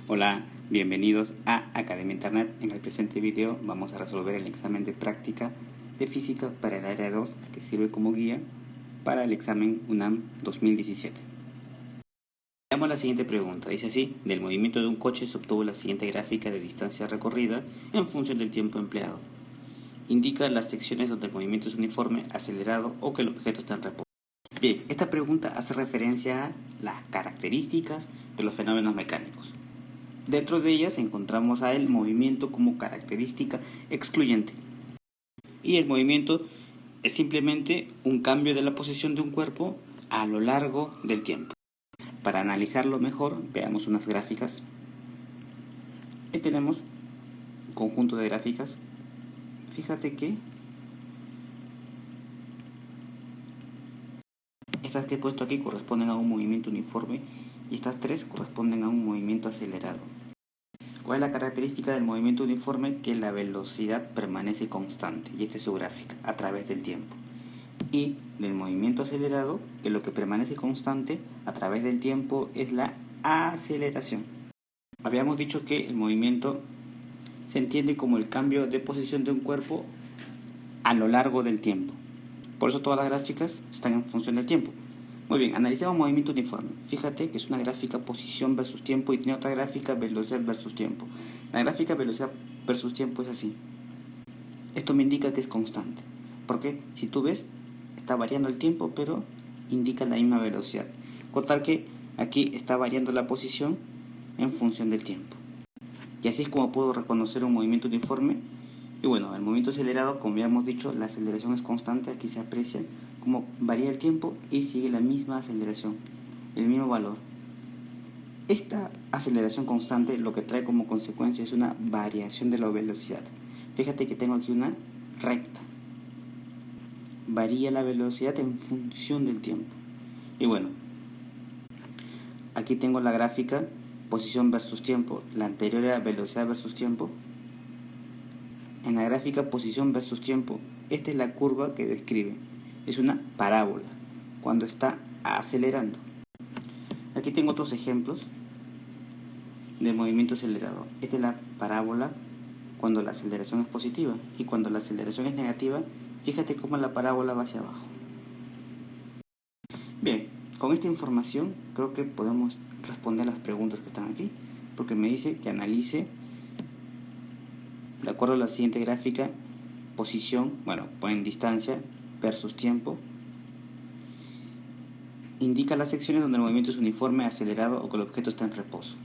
Hola, bienvenidos a Academia Internet. En el presente video vamos a resolver el examen de práctica de física para el área 2 que sirve como guía para el examen UNAM 2017. Veamos la siguiente pregunta. Dice así: del movimiento de un coche se obtuvo la siguiente gráfica de distancia recorrida en función del tiempo empleado. Indica las secciones donde el movimiento es uniforme, acelerado o que el objeto está en reposo. Bien, esta pregunta hace referencia a las características de los fenómenos mecánicos. Dentro de ellas encontramos a el movimiento como característica excluyente. Y el movimiento es simplemente un cambio de la posición de un cuerpo a lo largo del tiempo. Para analizarlo mejor, veamos unas gráficas. Aquí tenemos un conjunto de gráficas. Fíjate que estas que he puesto aquí corresponden a un movimiento uniforme y estas tres corresponden a un movimiento acelerado. ¿Cuál es la característica del movimiento uniforme? Que la velocidad permanece constante, y esta es su gráfica, a través del tiempo. Y del movimiento acelerado, que lo que permanece constante a través del tiempo es la aceleración. Habíamos dicho que el movimiento se entiende como el cambio de posición de un cuerpo a lo largo del tiempo. Por eso todas las gráficas están en función del tiempo. Muy bien, analicemos movimiento uniforme. Fíjate que es una gráfica posición versus tiempo y tiene otra gráfica velocidad versus tiempo. La gráfica velocidad versus tiempo es así. Esto me indica que es constante. Porque si tú ves, está variando el tiempo, pero indica la misma velocidad. Con tal que aquí está variando la posición en función del tiempo. Y así es como puedo reconocer un movimiento uniforme. Y bueno, el movimiento acelerado, como ya hemos dicho, la aceleración es constante. Aquí se aprecia cómo varía el tiempo y sigue la misma aceleración, el mismo valor. Esta aceleración constante lo que trae como consecuencia es una variación de la velocidad. Fíjate que tengo aquí una recta. Varía la velocidad en función del tiempo. Y bueno, aquí tengo la gráfica posición versus tiempo. La anterior era velocidad versus tiempo. En la gráfica posición versus tiempo, esta es la curva que describe. Es una parábola cuando está acelerando. Aquí tengo otros ejemplos del movimiento acelerado. Esta es la parábola cuando la aceleración es positiva, y cuando la aceleración es negativa, fíjate cómo la parábola va hacia abajo. Bien, con esta información creo que podemos responder las preguntas que están aquí, porque me dice que analice, de acuerdo a la siguiente gráfica, posición, bueno, ponen distancia versus tiempo. Indica las secciones donde el movimiento es uniforme, acelerado o que el objeto está en reposo.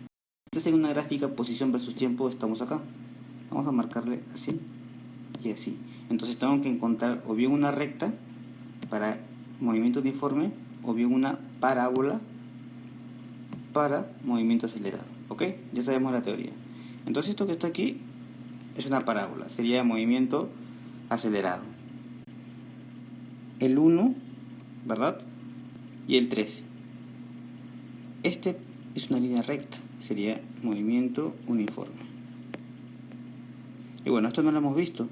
Esta es una gráfica posición versus tiempo, estamos acá. Vamos a marcarle así y así. Entonces tengo que encontrar o bien una recta para movimiento uniforme o bien una parábola para movimiento acelerado. ¿Ok? Ya sabemos la teoría. Entonces esto que está aquí es una parábola, sería movimiento acelerado. El 1, ¿verdad? Y el 3. Este es una línea recta, sería movimiento uniforme. Y bueno, esto no lo hemos visto,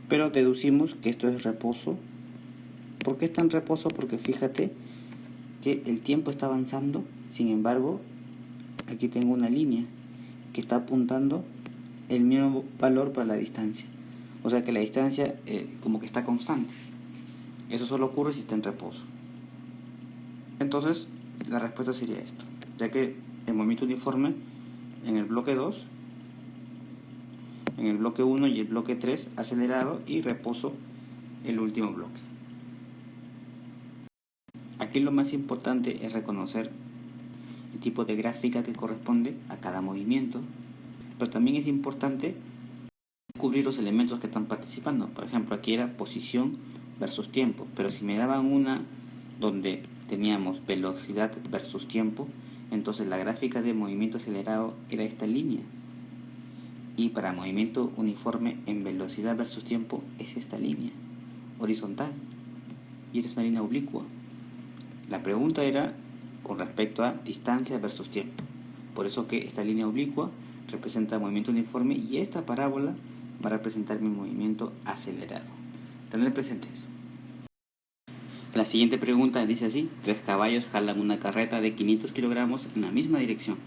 pero deducimos que esto es reposo. ¿Por qué está en reposo? Porque fíjate que el tiempo está avanzando, sin embargo, aquí tengo una línea que está apuntando el mismo valor para la distancia. O sea que la distancia como que está constante. Eso solo ocurre si está en reposo. Entonces, la respuesta sería esto, ya que el movimiento uniforme en el bloque 2, en el bloque 1 y el bloque 3 acelerado, y reposo el último bloque. Aquí lo más importante es reconocer el tipo de gráfica que corresponde a cada movimiento, pero también es importante descubrir los elementos que están participando. Por ejemplo, aquí era posición versus tiempo, pero si me daban una donde teníamos velocidad versus tiempo, entonces la gráfica de movimiento acelerado era esta línea, y para movimiento uniforme en velocidad versus tiempo es esta línea horizontal, y esta es una línea oblicua. La pregunta era con respecto a distancia versus tiempo, por eso que esta línea oblicua representa movimiento uniforme y esta parábola va a representar mi movimiento acelerado. Tener presente eso. La siguiente pregunta dice así: 3 caballos jalan una carreta de 500 kilogramos en la misma dirección.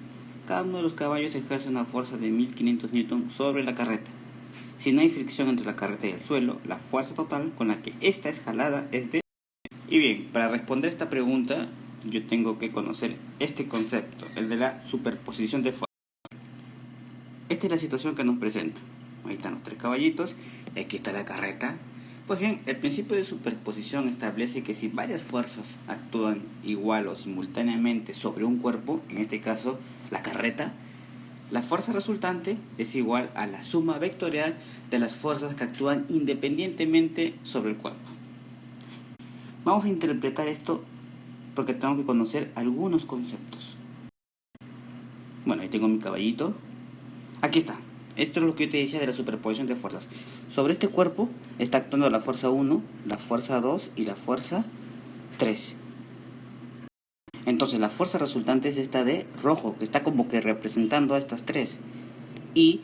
cada uno de los caballos ejerce una fuerza de 1500 Newton sobre la carreta. Si no hay fricción entre la carreta y el suelo, la fuerza total con la que esta es jalada es de... Y bien, para responder esta pregunta, yo tengo que conocer este concepto, el de la superposición de fuerzas. Esta es la situación que nos presenta. Ahí están los 3 caballitos y aquí está la carreta. Pues bien, el principio de superposición establece que si varias fuerzas actúan igual o simultáneamente sobre un cuerpo, en este caso la carreta, la fuerza resultante es igual a la suma vectorial de las fuerzas que actúan independientemente sobre el cuerpo. Vamos a interpretar esto porque tengo que conocer algunos conceptos. Bueno, ahí tengo mi caballito. Aquí está. Esto es lo que yo te decía de la superposición de fuerzas. Sobre este cuerpo está actuando la fuerza 1, la fuerza 2 y la fuerza 3. Entonces la fuerza resultante es esta de rojo, que está como que representando a estas 3. Y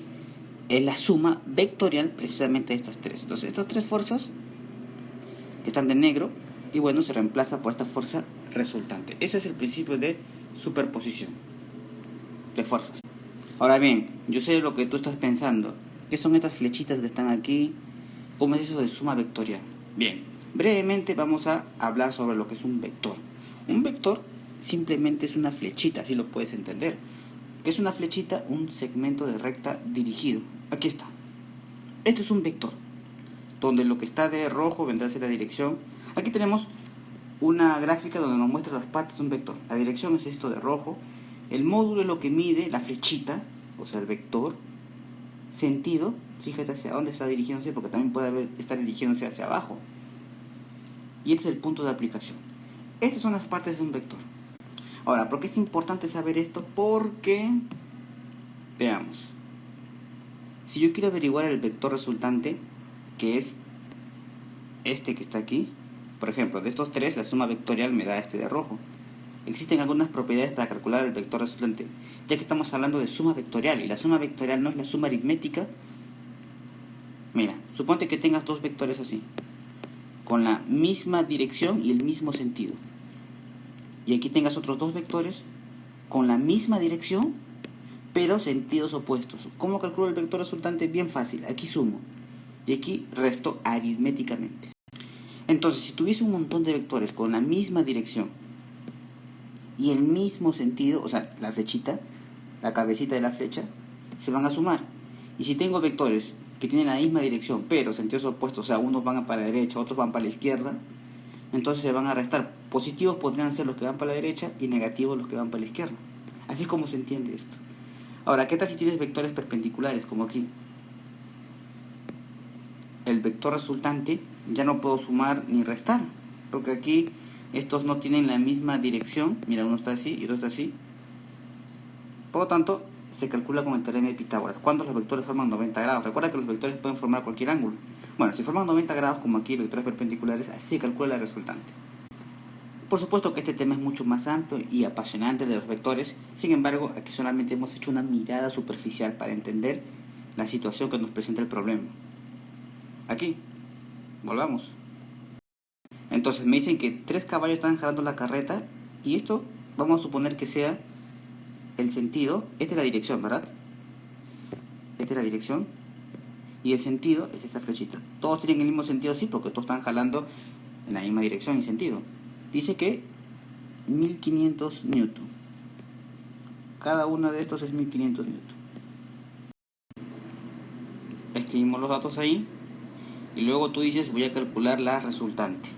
es la suma vectorial precisamente de estas 3. Entonces estas 3 fuerzas están de negro y bueno, se reemplaza por esta fuerza resultante. Ese es el principio de superposición de fuerzas. Ahora bien, yo sé lo que tú estás pensando. ¿Qué son estas flechitas que están aquí? ¿Cómo es eso de suma vectorial? Bien, brevemente vamos a hablar sobre lo que es un vector. Un vector simplemente es una flechita, así lo puedes entender. ¿Qué es una flechita? Un segmento de recta dirigido. Aquí está. Esto es un vector, donde lo que está de rojo vendrá a ser la dirección. Aquí tenemos una gráfica donde nos muestra las partes de un vector. La dirección es esto de rojo. El módulo es lo que mide la flechita, o sea, el vector. Sentido, fíjate hacia dónde está dirigiéndose, porque también puede estar dirigiéndose hacia abajo. Y este es el punto de aplicación. Estas son las partes de un vector. Ahora, ¿por qué es importante saber esto? Porque, veamos, si yo quiero averiguar el vector resultante, que es este que está aquí, por ejemplo, de estos 3, la suma vectorial me da este de rojo. Existen algunas propiedades para calcular el vector resultante, ya que estamos hablando de suma vectorial, y la suma vectorial no es la suma aritmética. Mira, suponte que tengas 2 vectores así, con la misma dirección y el mismo sentido. Y aquí tengas otros 2 vectores con la misma dirección, pero sentidos opuestos. ¿Cómo calculo el vector resultante? Bien fácil, aquí sumo y aquí resto aritméticamente. Entonces, si tuviese un montón de vectores con la misma dirección y el mismo sentido, o sea, la flechita, la cabecita de la flecha, se van a sumar. Y si tengo vectores que tienen la misma dirección, pero sentidos opuestos, o sea, unos van para la derecha, otros van para la izquierda, entonces se van a restar. Positivos podrían ser los que van para la derecha y negativos los que van para la izquierda. Así es como se entiende esto. Ahora, ¿qué tal si tienes vectores perpendiculares, como aquí? El vector resultante ya no puedo sumar ni restar, porque aquí estos no tienen la misma dirección. Mira, uno está así y otro está así. Por lo tanto, se calcula con el teorema de Pitágoras. Cuando los vectores forman 90 grados. Recuerda que los vectores pueden formar cualquier ángulo. Bueno, si forman 90 grados, como aquí, vectores perpendiculares, así se calcula la resultante. Por supuesto que este tema es mucho más amplio y apasionante de los vectores. Sin embargo, aquí solamente hemos hecho una mirada superficial para entender la situación que nos presenta el problema. Aquí, volvamos. Entonces me dicen que 3 caballos están jalando la carreta y esto vamos a suponer que sea el sentido. Esta es la dirección, ¿verdad? Esta es la dirección y el sentido es esa flechita. Todos tienen el mismo sentido, sí, porque todos están jalando en la misma dirección y sentido. Dice que 1500 newton. Cada uno de estos es 1500 newton. Escribimos los datos ahí y luego tú dices voy a calcular la resultante.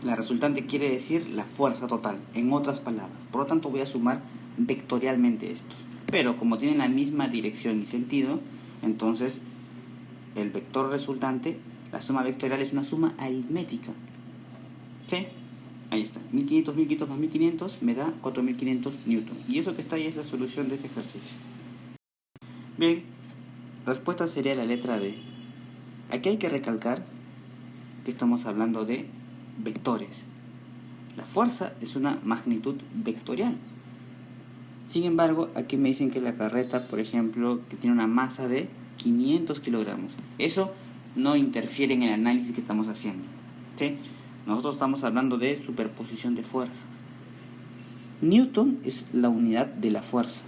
La resultante quiere decir la fuerza total, en otras palabras. Por lo tanto voy a sumar vectorialmente estos. Pero como tienen la misma dirección y sentido, entonces el vector resultante, la suma vectorial es una suma aritmética. ¿Sí? Ahí está. 1500, 1500 más 1500 me da 4500 newton. Y eso que está ahí es la solución de este ejercicio. Bien, la respuesta sería la letra D. Aquí hay que recalcar que estamos hablando de vectores. La fuerza es una magnitud vectorial. Sin embargo, aquí me dicen que la carreta, por ejemplo, que tiene una masa de 500 kilogramos. Eso no interfiere en el análisis que estamos haciendo. ¿Sí? Nosotros estamos hablando de superposición de fuerzas. Newton es la unidad de la fuerza.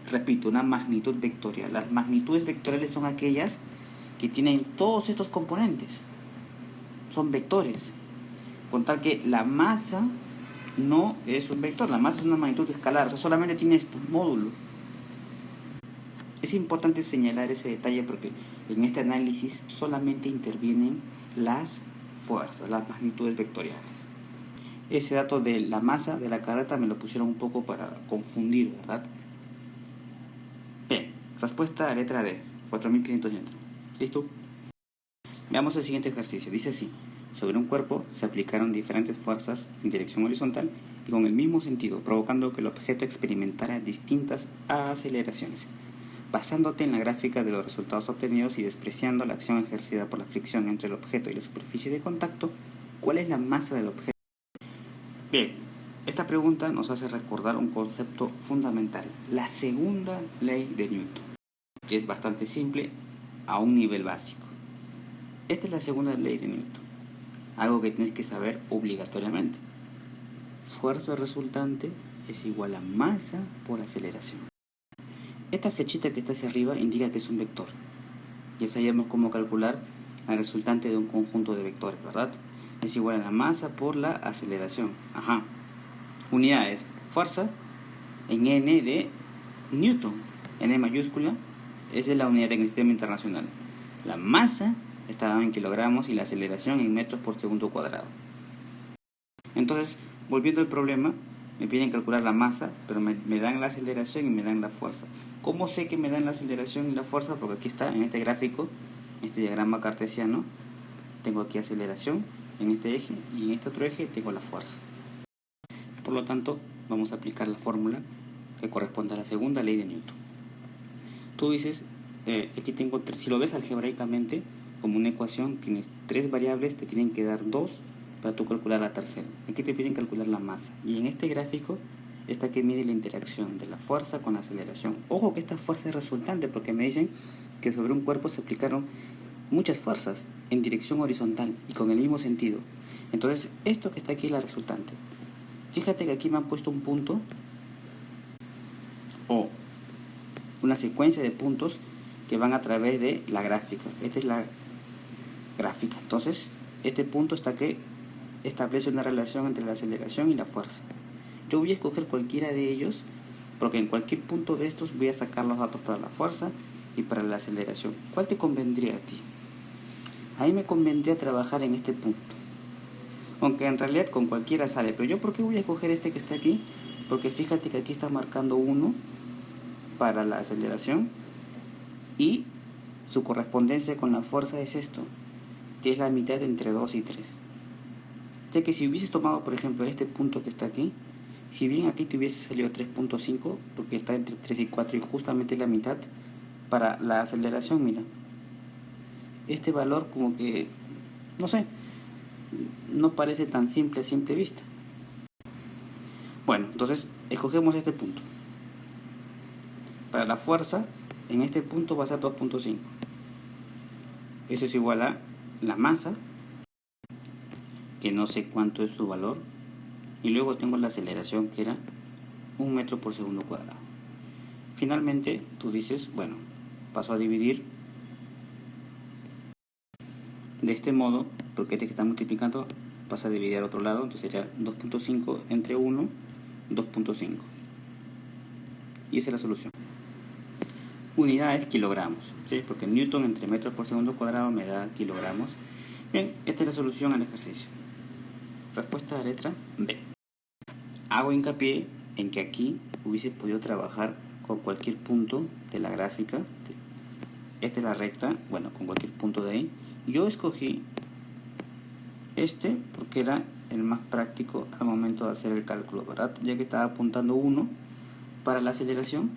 Repito, una magnitud vectorial. Las magnitudes vectoriales son aquellas que tienen todos estos componentes. Son vectores. Con tal que la masa no es un vector, la masa es una magnitud escalar, o sea, solamente tiene estos módulos. Es importante señalar ese detalle porque en este análisis solamente intervienen las fuerzas, las magnitudes vectoriales. Ese dato de la masa de la carreta me lo pusieron un poco para confundir, ¿verdad? Bien, respuesta a letra D, 4500 Newton. ¿Listo? Veamos el siguiente ejercicio. Dice así: sobre un cuerpo se aplicaron diferentes fuerzas en dirección horizontal y con el mismo sentido, provocando que el objeto experimentara distintas aceleraciones. Basándote en la gráfica de los resultados obtenidos y despreciando la acción ejercida por la fricción entre el objeto y la superficie de contacto, ¿cuál es la masa del objeto? Bien, esta pregunta nos hace recordar un concepto fundamental, la segunda ley de Newton, que es bastante simple a un nivel básico. Esta es la segunda ley de Newton, algo que tienes que saber obligatoriamente. Fuerza resultante es igual a masa por aceleración. Esta flechita que está hacia arriba indica que es un vector. Ya sabemos cómo calcular la resultante de un conjunto de vectores, ¿verdad? Es igual a la masa por la aceleración. Ajá. Unidades: fuerza en N de Newton. N mayúscula, esa es la unidad en el sistema internacional. La masa está dada en kilogramos y la aceleración en metros por segundo cuadrado. Entonces, volviendo al problema, me piden calcular la masa, pero me dan la aceleración y me dan la fuerza. ¿Cómo sé que me dan la aceleración y la fuerza? Porque aquí está, en este gráfico, este diagrama cartesiano, tengo aquí aceleración en este eje y en este otro eje tengo la fuerza. Por lo tanto, vamos a aplicar la fórmula que corresponde a la segunda ley de Newton. Tú dices, aquí tengo, si lo ves algebraicamente, como una ecuación, tienes 3 variables, te tienen que dar 2 para tú calcular la tercera. Aquí te piden calcular la masa. Y en este gráfico está que mide la interacción de la fuerza con la aceleración. Ojo que esta fuerza es resultante porque me dicen que sobre un cuerpo se aplicaron muchas fuerzas en dirección horizontal y con el mismo sentido. Entonces, esto que está aquí es la resultante. Fíjate que aquí me han puesto un punto o una secuencia de puntos que van a través de la gráfica. Esta es la gráfica. Entonces, este punto está que establece una relación entre la aceleración y la fuerza. Yo voy a escoger cualquiera de ellos porque en cualquier punto de estos voy a sacar los datos para la fuerza y para la aceleración. ¿Cuál te convendría a ti? A mí me convendría trabajar en este punto, aunque en realidad con cualquiera sale. Pero yo, ¿por qué voy a escoger este que está aquí? Porque fíjate que aquí está marcando 1 para la aceleración y su correspondencia con la fuerza es esto, que es la mitad entre 2 y 3. Ya que si hubieses tomado, por ejemplo, este punto que está aquí, si bien aquí te hubiese salido 3.5, porque está entre 3 y 4 y justamente es la mitad, para la aceleración, mira, este valor como que, no sé, no parece tan simple a simple vista. Bueno, entonces escogemos este punto. Para la fuerza, en este punto va a ser 2.5. Eso es igual a la masa, que no sé cuánto es su valor, y luego tengo la aceleración, que era 1 metro por segundo cuadrado. Finalmente, tú dices, bueno, paso a dividir de este modo, porque este que está multiplicando pasa a dividir al otro lado, entonces sería 2.5 entre 1, 2.5. Y esa es la solución. Unidades, kilogramos, ¿sí? Porque Newton entre metros por segundo cuadrado me da kilogramos. Bien, esta es la solución al ejercicio. Respuesta de letra B. Hago hincapié en que aquí hubiese podido trabajar con cualquier punto de la gráfica. Esta es la recta, bueno, con cualquier punto de ahí. Yo escogí este porque era el más práctico al momento de hacer el cálculo, ¿verdad? Ya que estaba apuntando 1 para la aceleración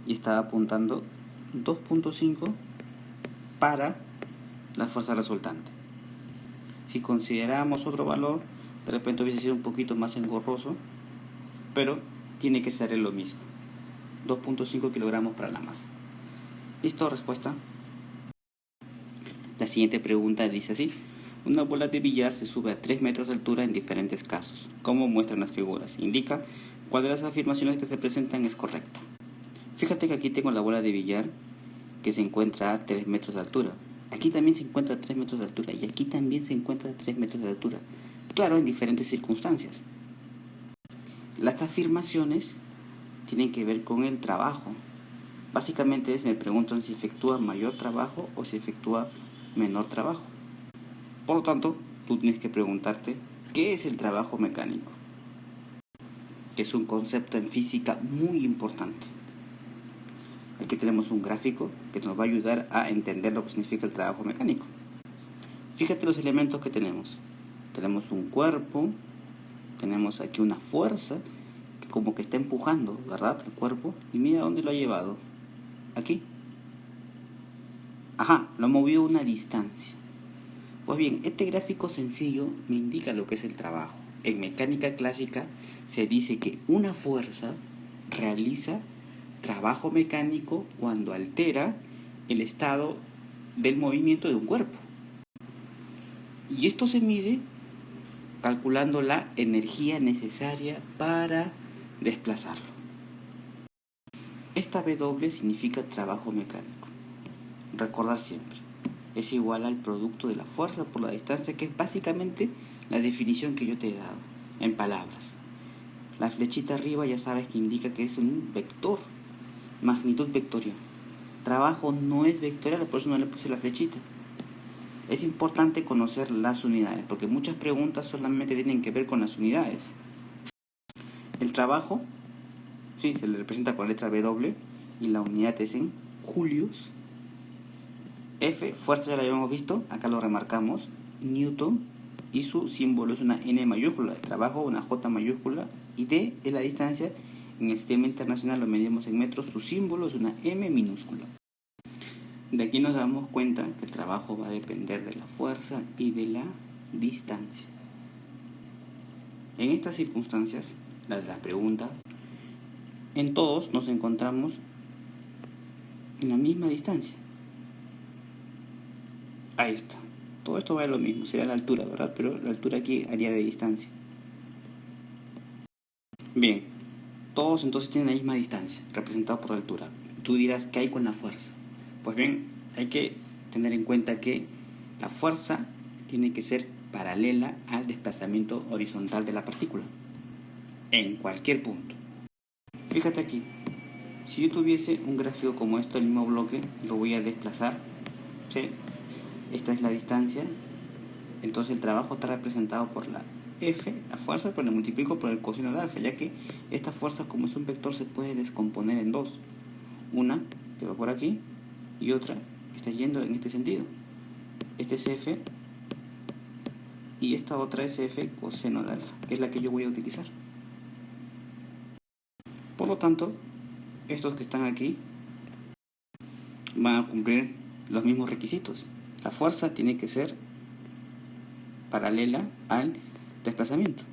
y estaba apuntando 2.5 para la fuerza resultante. Si consideramos otro valor, de repente hubiese sido un poquito más engorroso, pero tiene que ser lo mismo. 2.5 kilogramos para la masa. ¿Listo? Respuesta. La siguiente pregunta dice así: Una bola de billar se sube a 3 metros de altura en diferentes casos, como muestran las figuras. Indica cuál de las afirmaciones que se presentan es correcta. Fíjate que aquí tengo la bola de billar que se encuentra a 3 metros de altura. Aquí también se encuentra a 3 metros de altura y aquí también se encuentra a 3 metros de altura. Claro, en diferentes circunstancias. Las afirmaciones tienen que ver con el trabajo. Básicamente me preguntan si efectúa mayor trabajo o si efectúa menor trabajo. Por lo tanto, tú tienes que preguntarte, ¿qué es el trabajo mecánico? Que es un concepto en física muy importante. Aquí tenemos un gráfico que nos va a ayudar a entender lo que significa el trabajo mecánico. Fíjate los elementos que tenemos. Tenemos un cuerpo, tenemos aquí una fuerza que como que está empujando, ¿verdad? El cuerpo. Y mira dónde lo ha llevado. Aquí. Ajá, lo ha movido a una distancia. Pues bien, este gráfico sencillo me indica lo que es el trabajo. En mecánica clásica se dice que una fuerza realiza trabajo mecánico cuando altera el estado del movimiento de un cuerpo. Y esto se mide calculando la energía necesaria para desplazarlo. Esta W significa trabajo mecánico. Recordar siempre, es igual al producto de la fuerza por la distancia, que es básicamente la definición que yo te he dado en palabras. La flechita arriba ya sabes que indica que es un vector, magnitud vectorial. Trabajo no es vectorial, por eso no le puse la flechita. Es importante conocer las unidades, porque muchas preguntas solamente tienen que ver con las unidades. El trabajo, sí, se le representa con la letra W y la unidad es en julios. F, fuerza ya la habíamos visto, acá lo remarcamos, Newton, y su símbolo es una N mayúscula, de trabajo una J mayúscula, y D es la distancia, en el sistema internacional lo medimos en metros, su símbolo es una M minúscula. De aquí nos damos cuenta que el trabajo va a depender de la fuerza y de la distancia. En estas circunstancias, la de la pregunta, en todos nos encontramos en la misma distancia. Ahí está. Todo esto vale lo mismo, será la altura, ¿verdad? Pero la altura aquí haría de distancia. Bien, todos entonces tienen la misma distancia, representado por la altura. Tú dirás, ¿qué hay con la fuerza? Pues bien, hay que tener en cuenta que la fuerza tiene que ser paralela al desplazamiento horizontal de la partícula, en cualquier punto. Fíjate aquí, si yo tuviese un gráfico como esto, el mismo bloque, lo voy a desplazar, ¿sí? Esta es la distancia, entonces el trabajo está representado por la F, la fuerza, pero le multiplico por el coseno de alfa, ya que esta fuerza, como es un vector, se puede descomponer en dos. Una que va por aquí y otra que está yendo en este sentido. Este es F y esta otra es F coseno de alfa, que es la que yo voy a utilizar. Por lo tanto, estos que están aquí van a cumplir los mismos requisitos. La fuerza tiene que ser paralela al desplazamiento.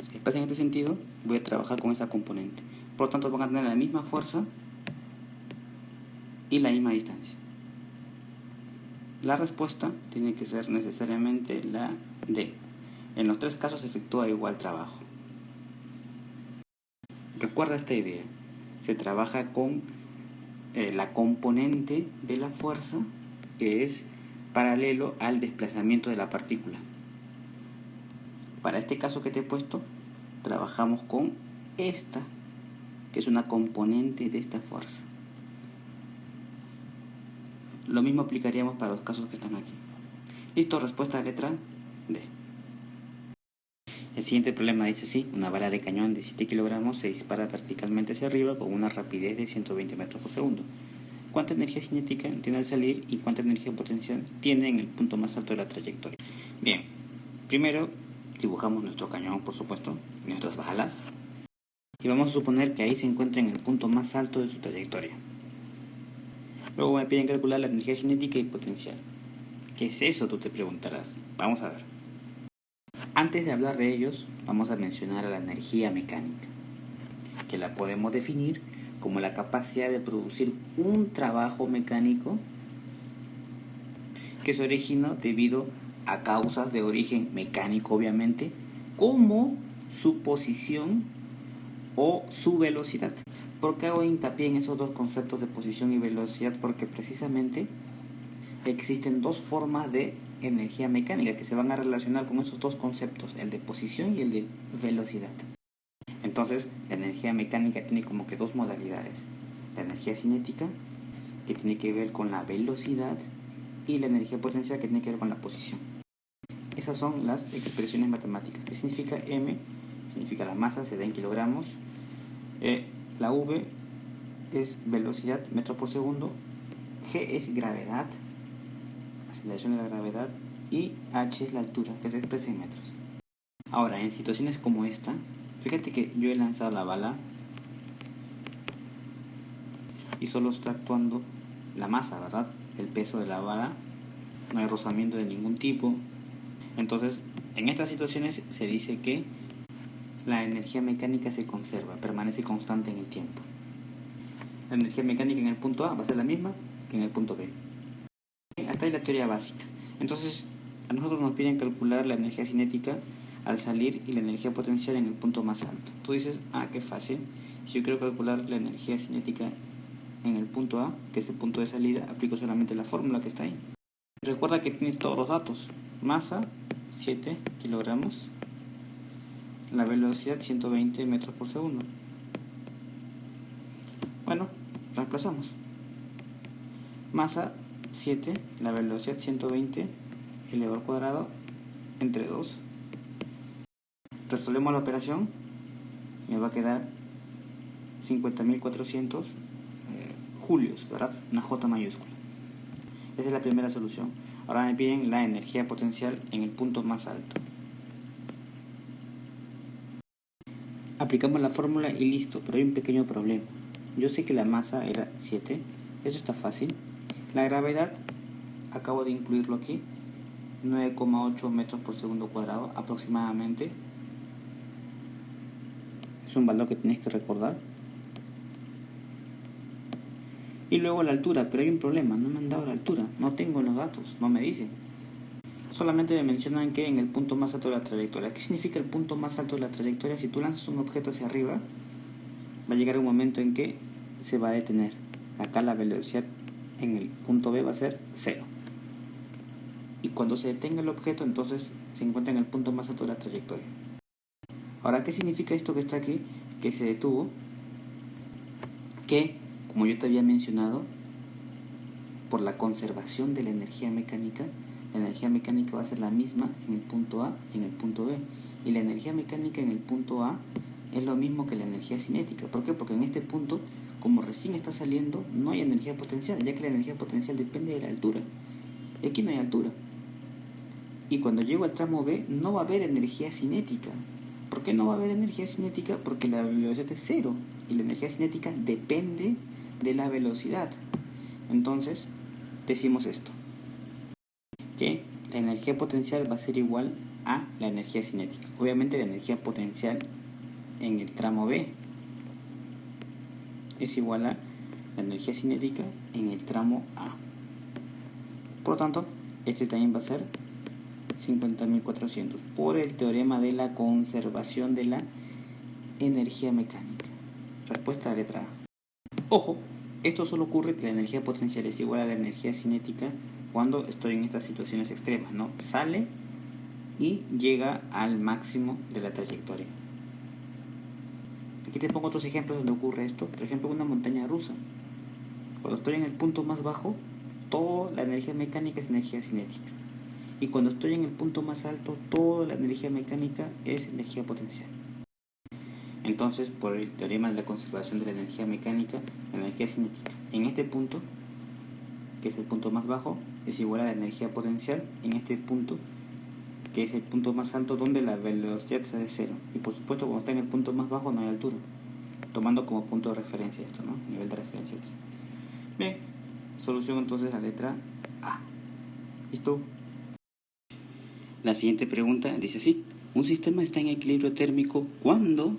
Si desplaza en este sentido, voy a trabajar con esa componente. Por lo tanto, van a tener la misma fuerza y la misma distancia. La respuesta tiene que ser necesariamente la D. En los tres casos se efectúa igual trabajo. Recuerda esta idea. Se trabaja con la componente de la fuerza que es paralelo al desplazamiento de la partícula. Para este caso que te he puesto, trabajamos con esta, que es una componente de esta fuerza. Lo mismo aplicaríamos para los casos que están aquí. Listo, respuesta letra D. El siguiente problema dice así: una bala de cañón de 7 kilogramos se dispara verticalmente hacia arriba con una rapidez de 120 metros por segundo. ¿Cuánta energía cinética tiene al salir y cuánta energía potencial tiene en el punto más alto de la trayectoria? Bien, primero dibujamos nuestro cañón, por supuesto, nuestras balas, y vamos a suponer que ahí se encuentra en el punto más alto de su trayectoria. Luego me piden calcular la energía cinética y potencial. ¿Qué es eso?, tú te preguntarás. Vamos a ver. Antes de hablar de ellos, vamos a mencionar a la energía mecánica, que la podemos definir como la capacidad de producir un trabajo mecánico que se origina debido a causas de origen mecánico, obviamente, como su posición o su velocidad. ¿Por qué hago hincapié en esos dos conceptos de posición y velocidad? Porque precisamente existen dos formas de energía mecánica que se van a relacionar con esos dos conceptos, el de posición y el de velocidad. Entonces, la energía mecánica tiene como que dos modalidades: la energía cinética, que tiene que ver con la velocidad, y la energía potencial, que tiene que ver con la posición. Esas son las expresiones matemáticas. ¿Qué significa M? Significa la masa, se da en kilogramos. La V es velocidad, metros por segundo. G es gravedad, aceleración de la gravedad. Y H es la altura, que se expresa en metros. Ahora, en situaciones como esta, fíjate que yo he lanzado la bala y solo está actuando la masa, ¿verdad? El peso de la bala, no hay rozamiento de ningún tipo. Entonces, en estas situaciones se dice que la energía mecánica se conserva, permanece constante en el tiempo. La energía mecánica en el punto A va a ser la misma que en el punto B. Hasta ahí la teoría básica. Entonces, a nosotros nos piden calcular la energía cinética al salir y la energía potencial en el punto más alto. Tú dices, qué fácil. Si yo quiero calcular la energía cinética en el punto A, que es el punto de salida, aplico solamente la fórmula que está ahí. Recuerda que tienes todos los datos. Masa, 7 kilogramos. La velocidad, 120 metros por segundo. Bueno, reemplazamos. Masa, 7, la velocidad 120 elevado al cuadrado entre 2. Resolvemos la operación. Me va a quedar 50.400 julios, ¿verdad? Una J mayúscula. Esa es la primera solución. Ahora me piden la energía potencial en el punto más alto. Aplicamos la fórmula y listo, pero hay un pequeño problema. Yo sé que la masa era 7, eso está fácil. La gravedad, acabo de incluirlo aquí, 9,8 metros por segundo cuadrado aproximadamente. Es un valor que tienes que recordar. Y luego la altura, pero hay un problema, no me han dado la altura, no tengo los datos, no me dicen. Solamente me mencionan que en el punto más alto de la trayectoria. ¿Qué significa el punto más alto de la trayectoria? Si tú lanzas un objeto hacia arriba, va a llegar un momento en que se va a detener. Acá la velocidad en el punto B va a ser 0. Y cuando se detenga el objeto, entonces se encuentra en el punto más alto de la trayectoria. Ahora, ¿qué significa esto que está aquí? Que se detuvo, que, como yo te había mencionado, por la conservación de la energía mecánica va a ser la misma en el punto A y en el punto B. Y la energía mecánica en el punto A es lo mismo que la energía cinética. ¿Por qué? Porque en este punto, como recién está saliendo, no hay energía potencial, ya que la energía potencial depende de la altura. Y aquí no hay altura. Y cuando llego al tramo B, no va a haber energía cinética. ¿Por qué no va a haber energía cinética? Porque la velocidad es 0. Y la energía cinética depende de la velocidad. Entonces, decimos esto: que la energía potencial va a ser igual a la energía cinética. Obviamente la energía potencial en el tramo B es igual a la energía cinética en el tramo A. Por lo tanto, este también va a ser 50.400 por el teorema de la conservación de la energía mecánica. Respuesta a la letra A. Ojo, esto solo ocurre que la energía potencial es igual a la energía cinética cuando estoy en estas situaciones extremas, ¿no? Sale y llega al máximo de la trayectoria. Aquí te pongo otros ejemplos donde ocurre esto. Por ejemplo, una montaña rusa. Cuando estoy en el punto más bajo, toda la energía mecánica es energía cinética. Y cuando estoy en el punto más alto, toda la energía mecánica es energía potencial. Entonces, por el teorema de la conservación de la energía mecánica, la energía cinética en este punto, que es el punto más bajo, es igual a la energía potencial en este punto, que es el punto más alto donde la velocidad es de 0. Y por supuesto, cuando está en el punto más bajo no hay altura, tomando como punto de referencia esto, ¿no? Nivel de referencia aquí. Bien, solución entonces a la letra A. ¿Listo? La siguiente pregunta dice así: un sistema está en equilibrio térmico cuando...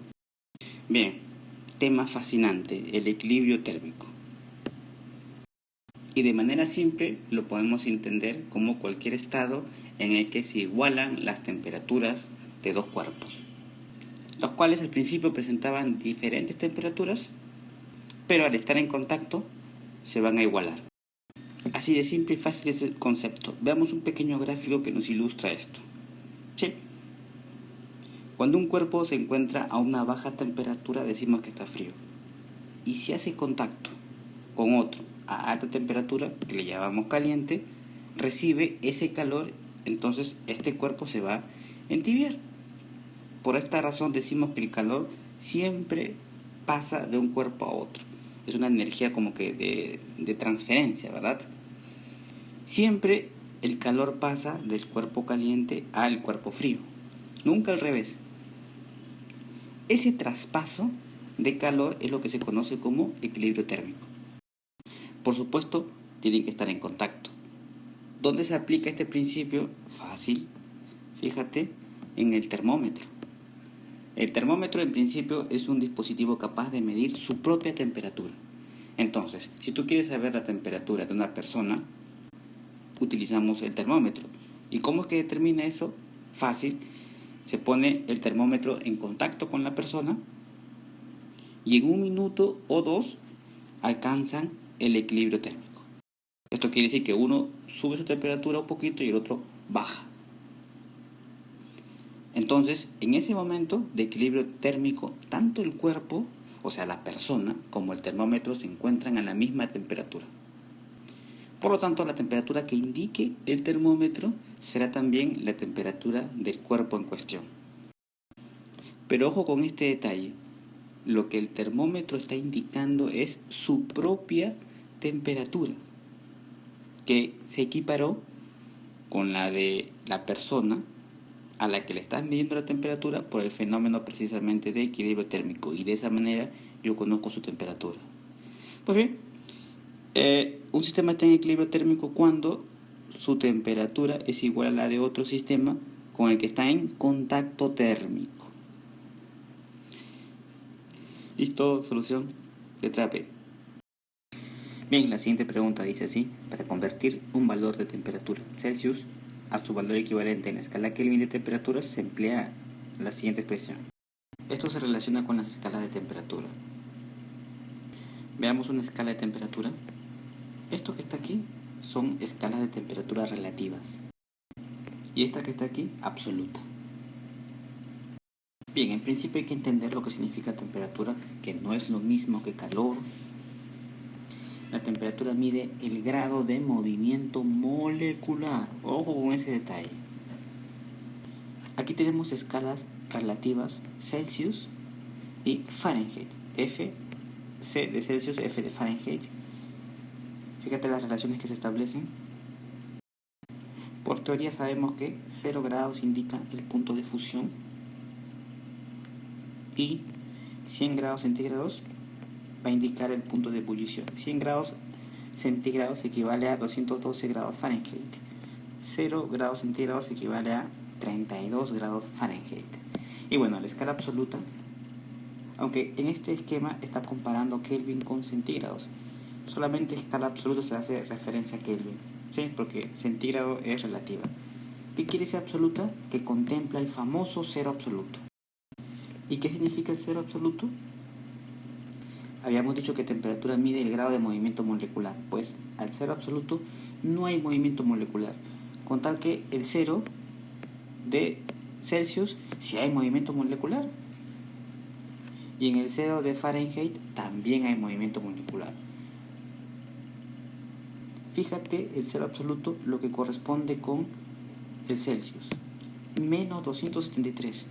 Bien, tema fascinante, el equilibrio térmico. Y de manera simple lo podemos entender como cualquier estado en el que se igualan las temperaturas de dos cuerpos, los cuales al principio presentaban diferentes temperaturas, pero al estar en contacto se van a igualar. Así de simple y fácil es el concepto. Veamos un pequeño gráfico que nos ilustra esto. ¿Sí? Cuando un cuerpo se encuentra a una baja temperatura decimos que está frío. Y si hace contacto con otro a alta temperatura, que le llamamos caliente, recibe ese calor, entonces este cuerpo se va a entibiar. Por esta razón decimos que el calor siempre pasa de un cuerpo a otro. Es una energía como que de transferencia, ¿verdad? Siempre el calor pasa del cuerpo caliente al cuerpo frío, nunca al revés. Ese traspaso de calor es lo que se conoce como equilibrio térmico. Por supuesto, tienen que estar en contacto. ¿Dónde se aplica este principio? Fácil. Fíjate en el termómetro. El termómetro en principio es un dispositivo capaz de medir su propia temperatura. Entonces, si tú quieres saber la temperatura de una persona, utilizamos el termómetro. ¿Y cómo es que determina eso? Fácil. Se pone el termómetro en contacto con la persona y en 1 minuto o 2 alcanzan el equilibrio térmico. Esto quiere decir que uno sube su temperatura un poquito y el otro baja. Entonces, en ese momento de equilibrio térmico, tanto el cuerpo, o sea, la persona, como el termómetro se encuentran a la misma temperatura. Por lo tanto, la temperatura que indique el termómetro será también la temperatura del cuerpo en cuestión. Pero ojo con este detalle. Lo que el termómetro está indicando es su propia temperatura, que se equiparó con la de la persona a la que le estás midiendo la temperatura por el fenómeno precisamente de equilibrio térmico, y de esa manera yo conozco su temperatura. Pues bien, un sistema está en equilibrio térmico cuando su temperatura es igual a la de otro sistema con el que está en contacto térmico. ¿Listo? Solución. Letra B. Bien, la siguiente pregunta dice así: para convertir un valor de temperatura Celsius a su valor equivalente en la escala Kelvin de temperaturas se emplea la siguiente expresión. Esto se relaciona con las escalas de temperatura. Veamos una escala de temperatura. Esto que está aquí son escalas de temperatura relativas. Y esta que está aquí, absoluta. Bien, en principio hay que entender lo que significa temperatura, que no es lo mismo que calor. La temperatura mide el grado de movimiento molecular. Ojo con ese detalle. Aquí tenemos escalas relativas Celsius y Fahrenheit. F, C de Celsius, F de Fahrenheit. Fíjate las relaciones que se establecen. Por teoría sabemos que 0 grados indica el punto de fusión y 100 grados centígrados va a indicar el punto de ebullición. 100 grados centígrados equivale a 212 grados Fahrenheit. 0 grados centígrados equivale a 32 grados Fahrenheit. Y bueno, la escala absoluta, aunque en este esquema está comparando Kelvin con centígrados, solamente escala absoluta se hace referencia a Kelvin, ¿sí? Porque centígrado es relativa. ¿Qué quiere decir absoluta? Que contempla el famoso cero absoluto. ¿Y qué significa el cero absoluto? Habíamos dicho que temperatura mide el grado de movimiento molecular. Pues al cero absoluto no hay movimiento molecular. Con tal que el 0 de Celsius sí hay movimiento molecular. Y en el 0 de Fahrenheit también hay movimiento molecular. Fíjate el cero absoluto lo que corresponde con el Celsius. Menos 273.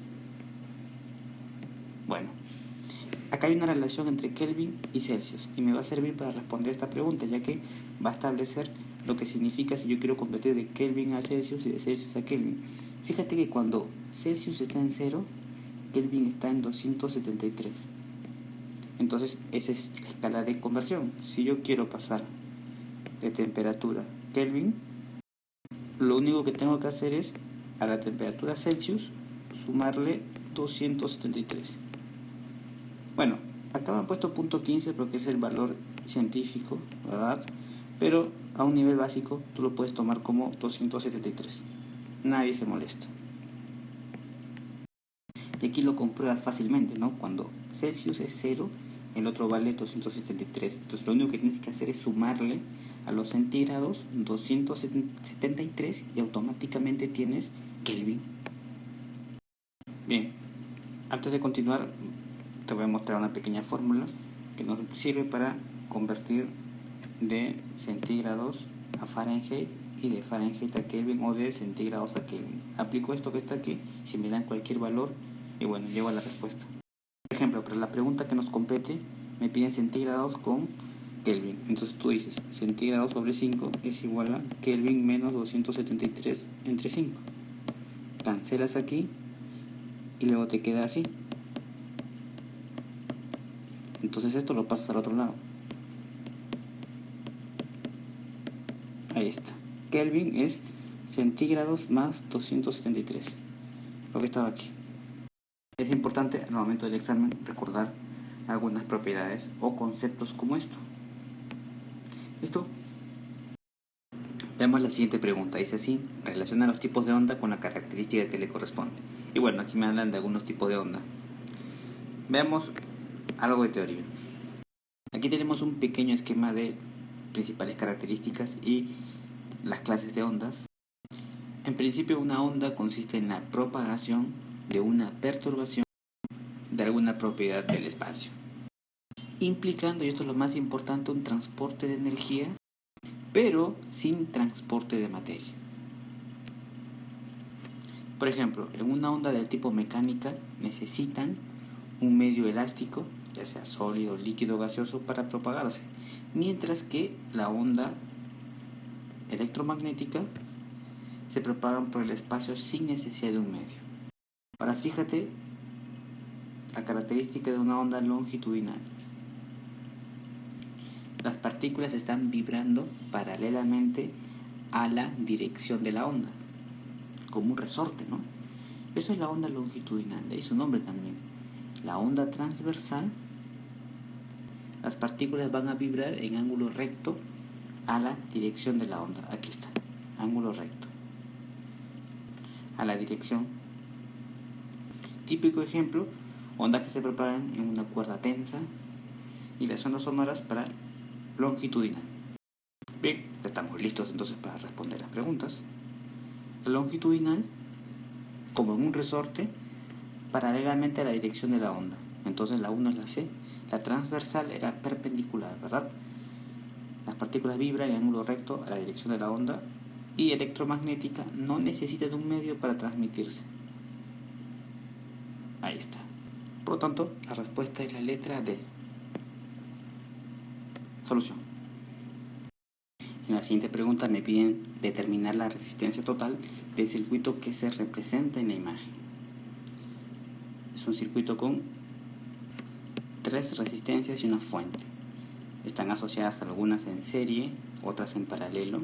Bueno, acá hay una relación entre Kelvin y Celsius y me va a servir para responder esta pregunta, ya que va a establecer lo que significa si yo quiero convertir de Kelvin a Celsius y de Celsius a Kelvin. Fíjate que cuando Celsius está en 0, Kelvin está en 273. Entonces esa es la escala de conversión. Si yo quiero pasar de temperatura Kelvin, lo único que tengo que hacer es a la temperatura Celsius sumarle 273. Bueno, acá me han puesto punto 15 porque es el valor científico, ¿verdad? Pero a un nivel básico tú lo puedes tomar como 273. nadie se molesta. Y aquí lo compruebas fácilmente, ¿no? Cuando Celsius es 0, el otro vale 273. Entonces lo único que tienes que hacer es sumarle a los centígrados 273 y automáticamente tienes Kelvin. Bien, antes de continuar te voy a mostrar una pequeña fórmula que nos sirve para convertir de centígrados a Fahrenheit y de Fahrenheit a Kelvin o de centígrados a Kelvin. Aplico esto que está aquí, si me dan cualquier valor y bueno, llego a la respuesta. Por ejemplo, para la pregunta que nos compete me piden centígrados con Kelvin. Entonces tú dices centígrados sobre 5 es igual a Kelvin menos 273 entre 5. Cancelas aquí y luego te queda así. Entonces esto lo pasas al otro lado. Ahí está. Kelvin es centígrados más 273. Lo que estaba aquí. Es importante al momento del examen recordar algunas propiedades o conceptos como esto. ¿Listo? Veamos la siguiente pregunta. Dice así: relaciona los tipos de onda con la característica que le corresponde. Y bueno, aquí me hablan de algunos tipos de onda. Veamos algo de teoría. Aquí tenemos un pequeño esquema de principales características y las clases de ondas. En principio, una onda consiste en la propagación de una perturbación de alguna propiedad del espacio, implicando, y esto es lo más importante, un transporte de energía, pero sin transporte de materia. Por ejemplo, en una onda del tipo mecánica necesitan un medio elástico, ya sea sólido, líquido o gaseoso, para propagarse, mientras que la onda electromagnética se propagan por el espacio sin necesidad de un medio. Ahora fíjate la característica de una onda longitudinal. Las partículas están vibrando paralelamente a la dirección de la onda, como un resorte, ¿no? Eso es la onda longitudinal, de ahí su nombre también. La onda transversal, las partículas van a vibrar en ángulo recto a la dirección de la onda. Aquí está, ángulo recto a la dirección. Típico ejemplo, ondas que se propagan en una cuerda tensa, y las ondas sonoras para longitudinal. Bien, estamos listos entonces para responder las preguntas. La longitudinal, como en un resorte, paralelamente a la dirección de la onda. Entonces la 1 es la C. La transversal era perpendicular, ¿verdad? Las partículas vibran en ángulo recto a la dirección de la onda, y electromagnética no necesita de un medio para transmitirse. Ahí está. Por lo tanto, la respuesta es la letra D. Solución. En la siguiente pregunta me piden determinar la resistencia total del circuito que se representa en la imagen. Es un circuito con 3 resistencias y una fuente. Están asociadas algunas en serie, otras en paralelo.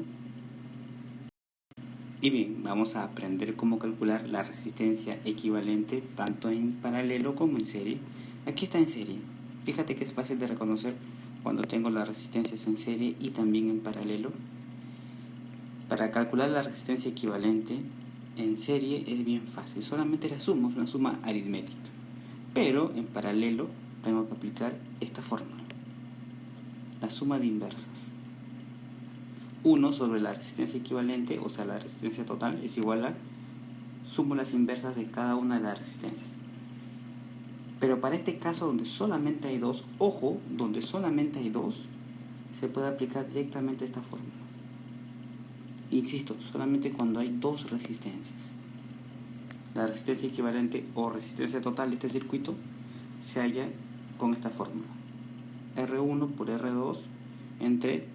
Y bien, vamos a aprender cómo calcular la resistencia equivalente tanto en paralelo como en serie. Aquí está en serie. Fíjate que es fácil de reconocer cuando tengo las resistencias en serie y también en paralelo. Para calcular la resistencia equivalente en serie es bien fácil, solamente la sumo, es una suma aritmética. Pero en paralelo tengo que aplicar esta fórmula, la suma de inversas. 1 sobre la resistencia equivalente, o sea la resistencia total, es igual a sumo las inversas de cada una de las resistencias. Pero para este caso donde solamente hay 2, ojo, donde solamente hay 2, se puede aplicar directamente esta fórmula. Insisto, solamente cuando hay 2 resistencias. La resistencia equivalente o resistencia total de este circuito se halla con esta fórmula. R1 por R2 entre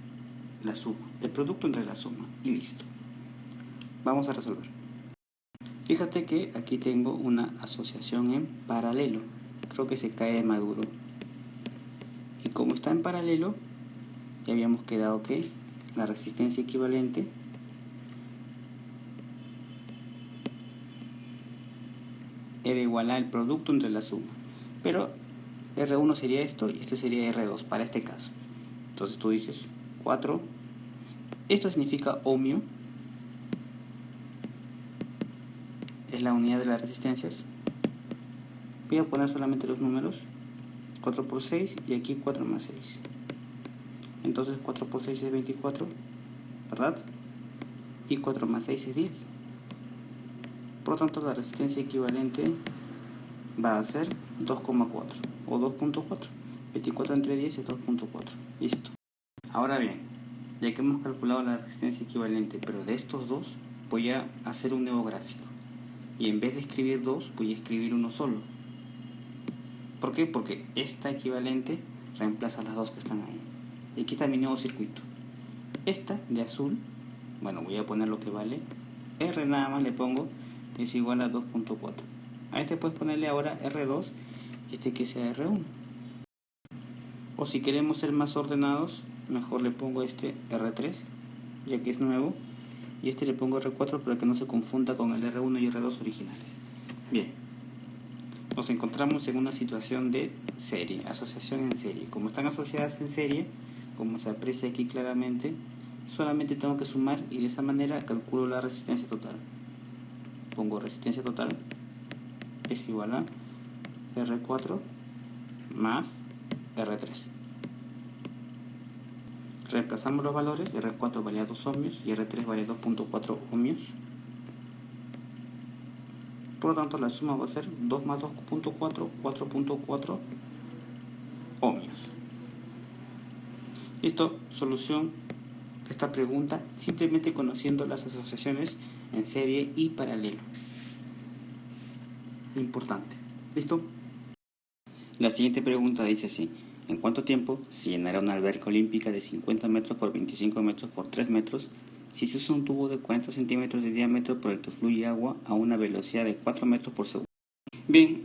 la suma, el producto entre la suma, y listo. Vamos a resolver. Fíjate que aquí tengo una asociación en paralelo. Creo que se cae de maduro. Y como está en paralelo, ya habíamos quedado que la resistencia equivalente era igual al producto entre la suma. Pero R1 sería esto y este sería R2 para este caso. Entonces tú dices 4. Esto significa ohmio. es la unidad de las resistencias. Voy a poner solamente los números, 4 por 6 y aquí 4 más 6. Entonces 4 por 6 es 24, ¿verdad? Y 4 más 6 es 10. Por lo tanto, la resistencia equivalente va a ser 2,4 o 2.4. 24 entre 10 es 2.4. Listo. Ahora bien, ya que hemos calculado la resistencia equivalente, pero de estos dos, voy a hacer un nuevo gráfico. Y en vez de escribir dos, voy a escribir uno solo. ¿Por qué? Porque esta equivalente reemplaza las dos que están ahí. Y aquí está mi nuevo circuito. Esta de azul, bueno, voy a poner lo que vale. R nada más le pongo, es igual a 2.4. A este puedes ponerle ahora R2 y este que sea R1. O si queremos ser más ordenados, mejor le pongo este R3, ya que es nuevo. Y este le pongo R4 para que no se confunda con el R1 y R2 originales. Bien, nos encontramos en una situación de serie, asociación en serie. Como están asociadas en serie, como se aprecia aquí claramente, solamente tengo que sumar y de esa manera calculo la resistencia total. Pongo resistencia total es igual a R4 más R3. Reemplazamos los valores, R4 valía 2 ohmios y R3 valía 2.4 ohmios. Por lo tanto, la suma va a ser 2 más 2.4, 4.4 ohmios. Listo, solución de esta pregunta simplemente conociendo las asociaciones en serie y paralelo. Importante. ¿Listo? La siguiente pregunta dice así: ¿en cuánto tiempo se llenará una alberca olímpica de 50 metros por 25 metros por 3 metros si se usa un tubo de 40 centímetros de diámetro por el que fluye agua a una velocidad de 4 metros por segundo? Bien,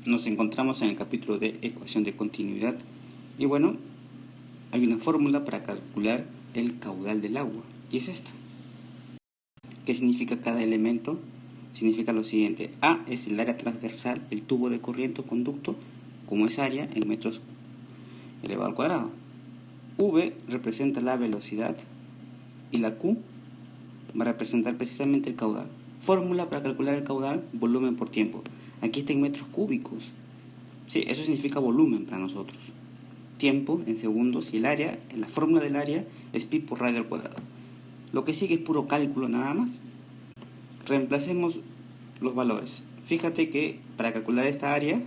nos encontramos en el capítulo de ecuación de continuidad y bueno, hay una fórmula para calcular el caudal del agua y es esta. ¿Qué significa cada elemento? Significa lo siguiente: A es el área transversal del tubo de corriente o conducto, como es área en metros elevado al cuadrado. V representa la velocidad y la Q va a representar precisamente el caudal. Fórmula para calcular el caudal: volumen por tiempo. Aquí está en metros cúbicos. Sí, eso significa volumen para nosotros. Tiempo en segundos y el área, la fórmula del área es pi por radio al cuadrado. Lo que sigue es puro cálculo nada más. Reemplacemos los valores. Fíjate que para calcular esta área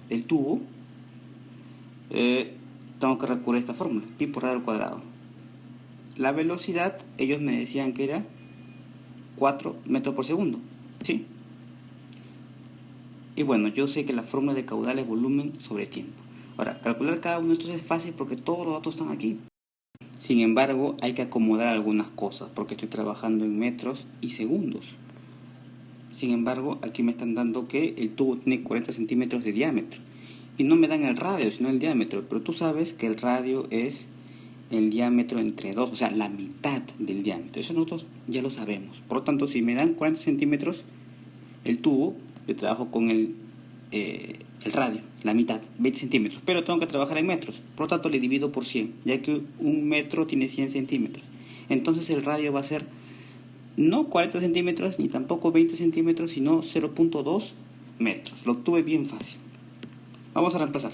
del tubo tengo que recurrir a esta fórmula, pi por radio al cuadrado. La velocidad, ellos me decían que era 4 metros por segundo, ¿sí? Y bueno, yo sé que la fórmula de caudal es volumen sobre tiempo. Ahora, calcular cada uno de estos es fácil porque todos los datos están aquí. Sin embargo, hay que acomodar algunas cosas porque estoy trabajando en metros y segundos. Sin embargo, aquí me están dando que el tubo tiene 40 centímetros de diámetro. Y no me dan el radio, sino el diámetro. Pero tú sabes que el radio es el diámetro entre 2, o sea, la mitad del diámetro. Eso nosotros ya lo sabemos. Por lo tanto, si me dan 40 centímetros el tubo, yo trabajo con el radio, la mitad, 20 centímetros. Pero tengo que trabajar en metros. Por lo tanto, le divido por 100, ya que un metro tiene 100 centímetros. Entonces el radio va a ser no 40 centímetros ni tampoco 20 centímetros, sino 0.2 metros. Lo obtuve bien fácil. Vamos a reemplazar.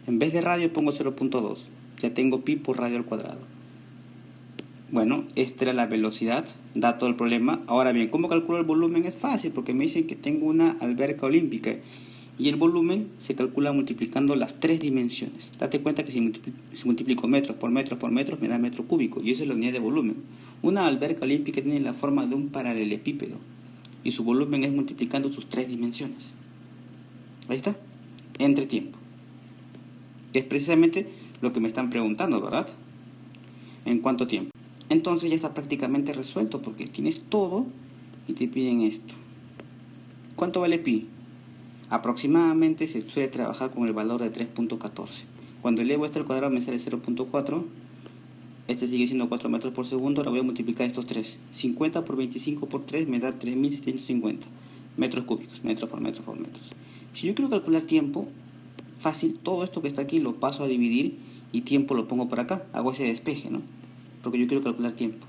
En vez de radio pongo 0.2. Ya tengo pi por radio al cuadrado. Bueno, esta era la velocidad, da todo el problema. Ahora bien, ¿cómo calculo el volumen? Es fácil porque me dicen que tengo una alberca olímpica y el volumen se calcula multiplicando las tres dimensiones. Date cuenta que si multiplico metros por metros por metros me da metro cúbico y eso es la unidad de volumen. Una alberca olímpica tiene la forma de un paralelepípedo y su volumen es multiplicando sus tres dimensiones. Ahí está, entre tiempo. Es precisamente lo que me están preguntando, ¿verdad? ¿En cuánto tiempo? Entonces ya está prácticamente resuelto porque tienes todo y te piden esto. ¿Cuánto vale pi? Aproximadamente se suele trabajar con el valor de 3.14. Cuando elevo esto al cuadrado me sale 0.4. Este sigue siendo 4 metros por segundo. Ahora voy a multiplicar estos 3. 50 por 25 por 3 me da 3750 metros cúbicos, metros por metros por metros. Si yo quiero calcular tiempo, fácil, todo esto que está aquí lo paso a dividir y tiempo lo pongo por acá. Hago ese despeje, ¿no? Porque yo quiero calcular tiempo.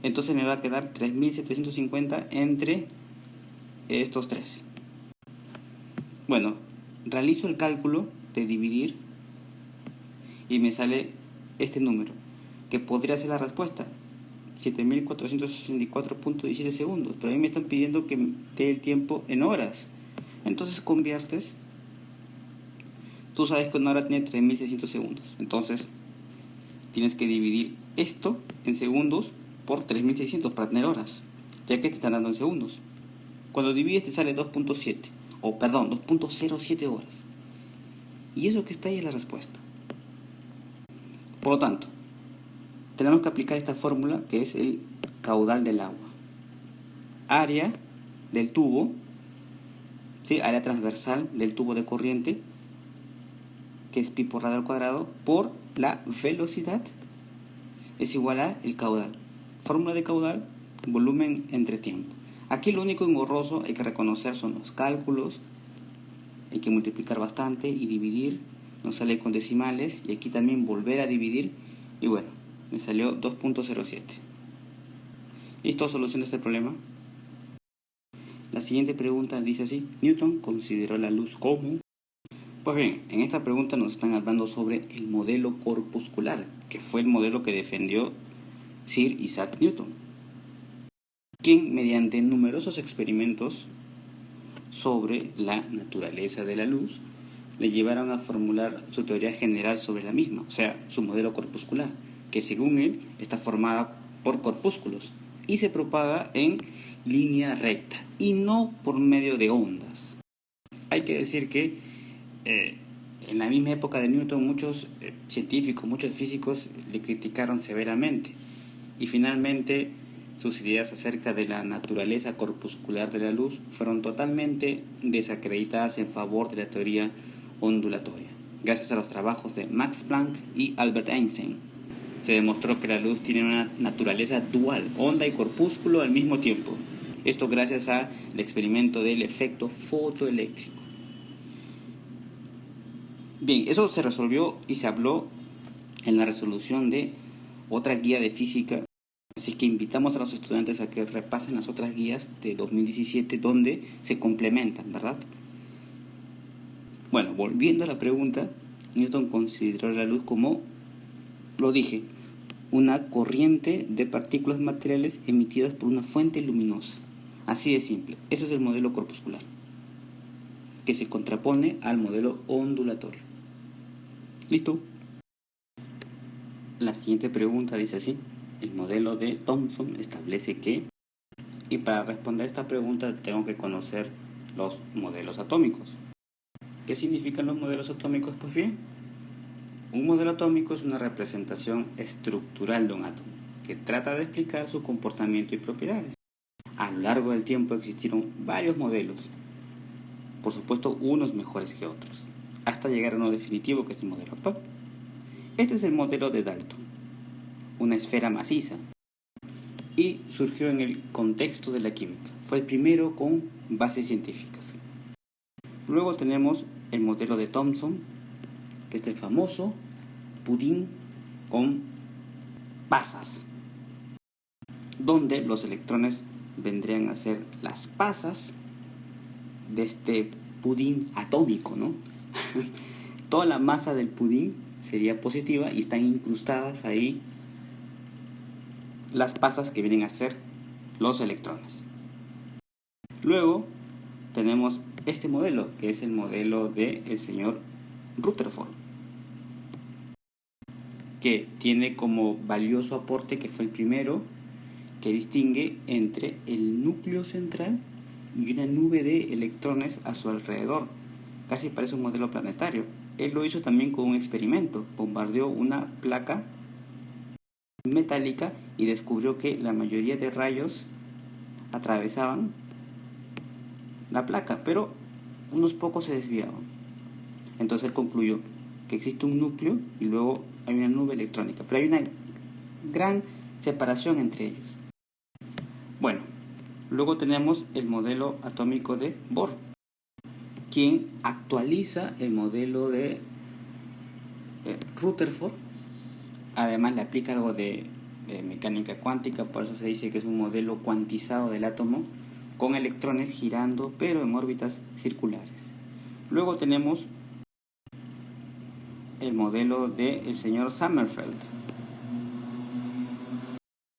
Entonces me va a quedar 3750 entre estos tres. Bueno, realizo el cálculo de dividir y me sale este número, que podría ser la respuesta, 7464.17 segundos, pero a mí me están pidiendo que dé el tiempo en horas. Entonces conviertes, tú sabes que una hora tiene 3600 segundos, entonces tienes que dividir esto en segundos por 3600 para tener horas, ya que te están dando en segundos. Cuando divides te sale 2.7, o perdón, 2.07 horas. Y eso que está ahí es la respuesta. Por lo tanto, tenemos que aplicar esta fórmula que es el caudal del agua. Área del tubo, ¿sí? Área transversal del tubo de corriente, que es pi por radio al cuadrado, por la velocidad, es igual a el caudal. Fórmula de caudal, volumen entre tiempo. Aquí lo único engorroso hay que reconocer son los cálculos. Hay que multiplicar bastante y dividir. Nos sale con decimales. Y aquí también volver a dividir. Y bueno, me salió 2.07. ¿Listo? Solución de este problema. La siguiente pregunta dice así: Newton consideró la luz como... Pues bien, en esta pregunta nos están hablando sobre el modelo corpuscular, que fue el modelo que defendió Sir Isaac Newton, quien mediante numerosos experimentos sobre la naturaleza de la luz le llevaron a formular su teoría general sobre la misma, o sea, su modelo corpuscular, que según él está formada por corpúsculos y se propaga en línea recta y no por medio de ondas. Hay que decir que en la misma época de Newton muchos científicos, muchos físicos le criticaron severamente y finalmente sus ideas acerca de la naturaleza corpuscular de la luz fueron totalmente desacreditadas en favor de la teoría ondulatoria. Gracias a los trabajos de Max Planck y Albert Einstein, se demostró que la luz tiene una naturaleza dual, onda y corpúsculo al mismo tiempo. Esto gracias al experimento del efecto fotoeléctrico. Bien, eso se resolvió y se habló en la resolución de otra guía de física. Así que invitamos a los estudiantes a que repasen las otras guías de 2017 donde se complementan, ¿verdad? Bueno, volviendo a la pregunta, Newton consideró la luz como, lo dije, una corriente de partículas materiales emitidas por una fuente luminosa. Así de simple. Eso es el modelo corpuscular, que se contrapone al modelo ondulatorio. ¿Listo? La siguiente pregunta dice así: el modelo de Thomson establece que... Y para responder esta pregunta tengo que conocer los modelos atómicos. ¿Qué significan los modelos atómicos? Pues bien, un modelo atómico es una representación estructural de un átomo que trata de explicar su comportamiento y propiedades. A lo largo del tiempo existieron varios modelos, por supuesto unos mejores que otros, hasta llegar a uno definitivo que es el modelo actual. Este es el modelo de Dalton, una esfera maciza, y surgió en el contexto de la química. Fue el primero con bases científicas. Luego tenemos el modelo de Thomson, que es el famoso pudín con pasas, donde los electrones vendrían a ser las pasas de este pudín atómico, ¿no? Toda la masa del pudín sería positiva y están incrustadas ahí las pasas que vienen a ser los electrones. Luego tenemos este modelo, que es el modelo del señor Rutherford, que tiene como valioso aporte que fue el primero que distingue entre el núcleo central y una nube de electrones a su alrededor. Casi parece un modelo planetario. Él lo hizo también con un experimento. Bombardeó una placa metálica y descubrió que la mayoría de rayos atravesaban la placa, pero unos pocos se desviaban. Entonces él concluyó que existe un núcleo y luego hay una nube electrónica, pero hay una gran separación entre ellos. Bueno, luego tenemos el modelo atómico de Bohr, quien actualiza el modelo de Rutherford. Además le aplica algo de mecánica cuántica, por eso se dice que es un modelo cuantizado del átomo con electrones girando pero en órbitas circulares. Luego tenemos el modelo del señor Sommerfeld,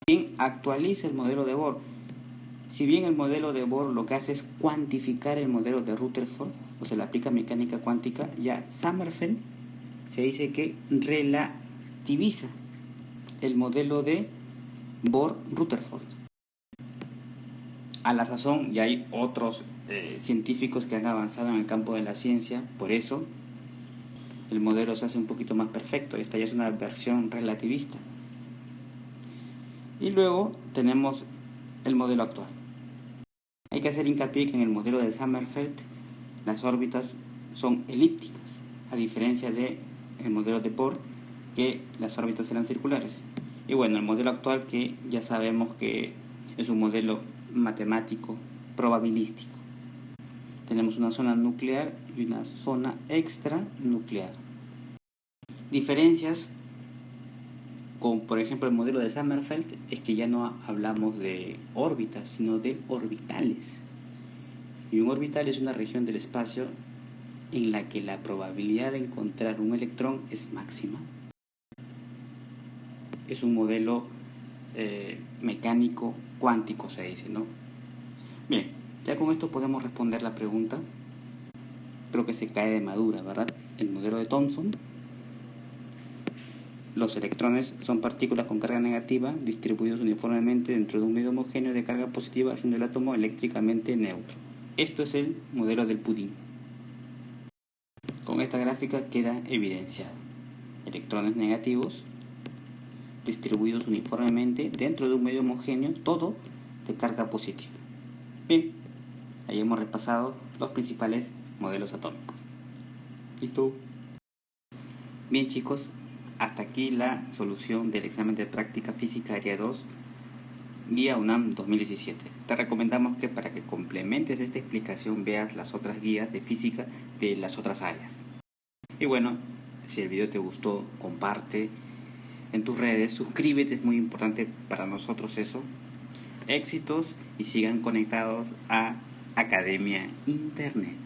quien actualiza el modelo de Bohr. Si bien el modelo de Bohr lo que hace es cuantificar el modelo de Rutherford, o se le aplica mecánica cuántica, ya Sommerfeld se dice que relativiza el modelo de Bohr-Rutherford. A la sazón ya hay otros científicos que han avanzado en el campo de la ciencia, por eso el modelo se hace un poquito más perfecto. Esta ya es una versión relativista. Y luego tenemos el modelo actual. Hay que hacer hincapié que en el modelo de Sommerfeld las órbitas son elípticas, a diferencia del modelo de Bohr, que las órbitas eran circulares. Y bueno, el modelo actual, que ya sabemos que es un modelo matemático probabilístico. Tenemos una zona nuclear y una zona extranuclear. Diferencias con, por ejemplo, el modelo de Sommerfeld es que ya no hablamos de órbitas, sino de orbitales. Y un orbital es una región del espacio en la que la probabilidad de encontrar un electrón es máxima. Es un modelo mecánico cuántico, se dice, ¿no? Bien, ya con esto podemos responder la pregunta. Creo que se cae de madura, ¿verdad? El modelo de Thomson. Los electrones son partículas con carga negativa distribuidos uniformemente dentro de un medio homogéneo de carga positiva, haciendo el átomo eléctricamente neutro. Esto es el modelo del pudín. Con esta gráfica queda evidenciado. Electrones negativos distribuidos uniformemente dentro de un medio homogéneo, todo de carga positiva. Bien, ahí hemos repasado los principales modelos atómicos. ¿Listo? Bien, chicos, hasta aquí la solución del examen de práctica física área 2, guía UNAM 2017. Te recomendamos que para que complementes esta explicación veas las otras guías de física de las otras áreas. Y bueno, si el video te gustó, comparte en tus redes, suscríbete, es muy importante para nosotros eso. Éxitos y sigan conectados a Academia Internet.